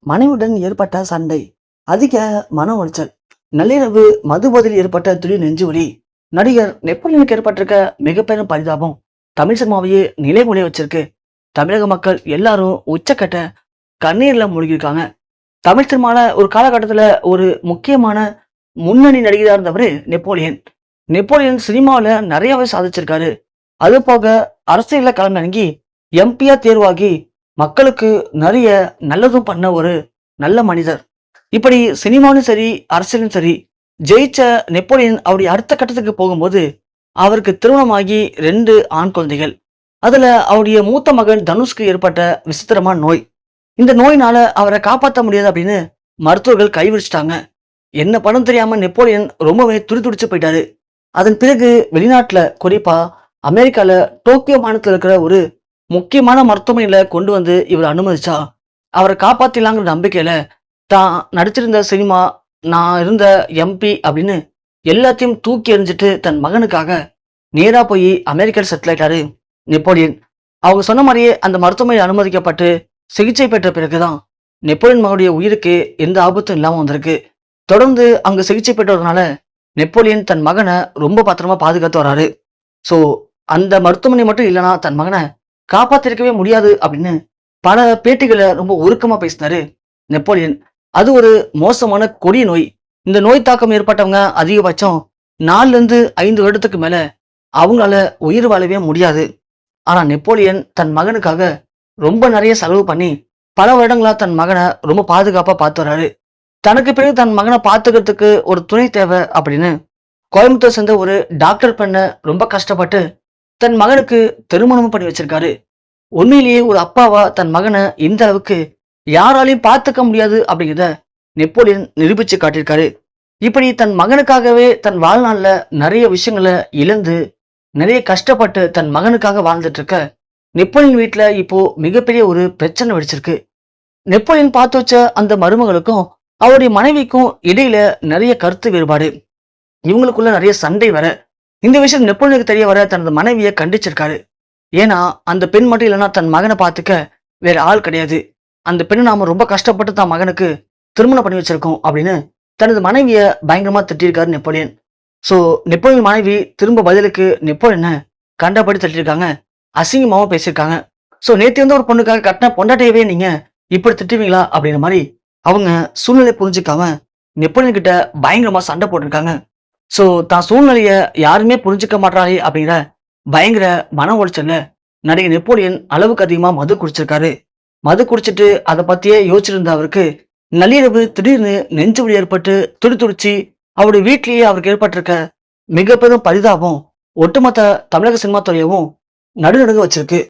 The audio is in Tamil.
மனைவியுடன் ஏற்பட்ட சண்டை, அதிக மன உளைச்சல், நள்ளிரவு மதுபோதையில் ஏற்பட்ட திடீர் நெஞ்சுவலி, நடிகர் நெப்போலியனுக்கு ஏற்பட்டிருக்க மிகப்பெரும் பரிதாபம் தமிழ் சினிமாவையே நிலைகுலைய வச்சிருக்கு. தமிழக மக்கள் எல்லாரும் உச்சக்கட்ட கண்ணீர்ல மூழ்கியிருக்காங்க. தமிழ் சினிமால ஒரு காலகட்டத்துல ஒரு முக்கியமான முன்னணி நடிகராக இருந்தவர் நெப்போலியன். நெப்போலியன் சினிமாவில் நிறையவே சாதிச்சிருக்காரு. அது போக அரசியல்ல களமிறங்கி எம்பியா தேர்வாகி மக்களுக்கு நிறைய நல்லதும் பண்ண ஒரு நல்ல மனிதர். இப்படி சினிமாவும் சரி அரசியலும் சரி ஜெயிச்ச நெப்போலியன் அவருடைய அடுத்த கட்டத்துக்கு போகும்போது அவருக்கு திருமணமாகி 2 ஆண் குழந்தைகள். அதுல அவருடைய மூத்த மகன் தனுஷ்க்கு ஏற்பட்ட விசித்திரமான நோய். இந்த நோயினால அவரை காப்பாற்ற முடியாது அப்படின்னு மருத்துவர்கள் கைவிரிச்சிட்டாங்க. என்ன படம் தெரியாம நெப்போலியன் ரொம்பவே துடிச்சு போயிட்டாரு. அதன் பிறகு வெளிநாட்டுல, குறிப்பா அமெரிக்கால டோக்கியோ மாநிலத்தில் இருக்கிற ஒரு முக்கியமான மருத்துவமனையில கொண்டு வந்து இவர் அனுமதிச்சா அவரை காப்பாத்திடலாங்கிற நம்பிக்கையில தான் நடிச்சிருந்த சினிமா, நான் இருந்த எம்பி அப்படின்னு எல்லாத்தையும் தூக்கி எறிஞ்சிட்டு தன் மகனுக்காக நேரா போய் அமெரிக்காவில் செட்டில் ஆயிட்டாரு நெப்போலியன். அவங்க சொன்ன மாதிரியே அந்த மருத்துவமனையில் அனுமதிக்கப்பட்டு சிகிச்சை பெற்ற பிறகுதான் நெப்போலியன் மகனுடைய உயிருக்கு எந்த ஆபத்தும் இல்லாம வந்திருக்கு. தொடர்ந்து அங்க சிகிச்சை பெற்றதுனால நெப்போலியன் தன் மகனை ரொம்ப பத்திரமா பாதுகாத்து வராரு. ஸோ அந்த மருத்துவமனை மட்டும் இல்லைன்னா தன் மகனை காப்பாத்திருக்கவே முடியாது அப்படின்னு பல பேட்டிகளை ரொம்ப உருக்கமா பேசினாரு நெப்போலியன். அது ஒரு மோசமான கொடிய நோய். இந்த நோய் தாக்கம் ஏற்பட்டவங்க அதிகபட்சம் 4 இருந்து 5 வருடத்துக்கு மேல அவங்களால உயிர் வாழவே முடியாது. ஆனா நெப்போலியன் தன் மகனுக்காக ரொம்ப நிறைய செலவு பண்ணி பல வருடங்களா தன் மகனை ரொம்ப பாதுகாப்பா பார்த்து வர்றாரு. தனக்கு பிறகு தன் மகனை பார்த்துக்கிறதுக்கு ஒரு துணை தேவை அப்படின்னு கோயம்புத்தூர் சேர்ந்த ஒரு டாக்டர் பெண்ணை ரொம்ப கஷ்டப்பட்டு தன் மகனுக்கு திருமணமும் பண்ணி வச்சிருக்காரு. உண்மையிலேயே ஒரு அப்பாவா தன் மகனை இந்த அளவுக்கு யாராலையும் பார்த்துக்க முடியாது அப்படிங்கிறத நெப்போலியன் நிரூபிச்சு காட்டியிருக்காரு. இப்படி தன் மகனுக்காகவே தன் வாழ்நாள்ல நிறைய விஷயங்களை இழந்து நிறைய கஷ்டப்பட்டு தன் மகனுக்காக வாழ்ந்துட்டு இருக்க நெப்போலியன் வீட்டுல இப்போ மிகப்பெரிய ஒரு பிரச்சனை வெடிச்சிருக்கு. நெப்போலியன் பார்த்து வச்ச அந்த மருமகளுக்கும் அவருடைய மனைவிக்கும் இடையில நிறைய கருத்து வேறுபாடு, இவங்களுக்குள்ள நிறைய சண்டை வர இந்த விஷயம் நெப்போலியனுக்கு தெரிய வர தனது மனைவியை கண்டிச்சிருக்காரு. ஏன்னா அந்த பெண் மட்டும் இல்லைன்னா தன் மகனை பார்த்துக்க வேற ஆள் கிடையாது. அந்த பெண்ணை நாம ரொம்ப கஷ்டப்பட்டு தான் மகனுக்கு திருமணம் பண்ணி வச்சிருக்கோம் அப்படின்னு தனது மனைவியை பயங்கரமா திட்டிருக்காரு நெப்போலியன். ஸோ நெப்போலியன் மனைவி திரும்ப பதிலுக்கு நெப்போலியனை கண்டபடி திட்டிருக்காங்க, அசிங்கமாவும் பேசியிருக்காங்க. ஸோ நேற்று வந்து ஒரு பொண்ணுக்காக கட்டின பொண்டாட்டியவே நீங்க இப்படி திட்டுவீங்களா அப்படின்ற மாதிரி அவங்க சூழ்நிலை புரிஞ்சுக்காம நெப்போலியன் கிட்ட பயங்கரமா சண்டை போட்டிருக்காங்க. ஸோ தான் சூழ்நிலைய யாருமே புரிஞ்சுக்க மாட்டாரே அப்படிங்கிற பயங்கர மன உளைச்சல்ல நடிகர் நெப்போலியன் அளவுக்கு அதிகமா மது குடிச்சிருக்காரு. மது குடிச்சிட்டு அதை பத்தியே யோசிச்சிருந்த அவருக்கு நள்ளிரவு திடீர்னு நெஞ்சு வலி ஏற்பட்டு துடிச்சு அவருடைய வீட்டிலேயே அவருக்கு ஏற்பட்டிருக்க மிக பெரும் பரிதாபம் ஒட்டுமொத்த தமிழக சினிமா துறையவும் நடுநடுங்க வச்சிருக்கு.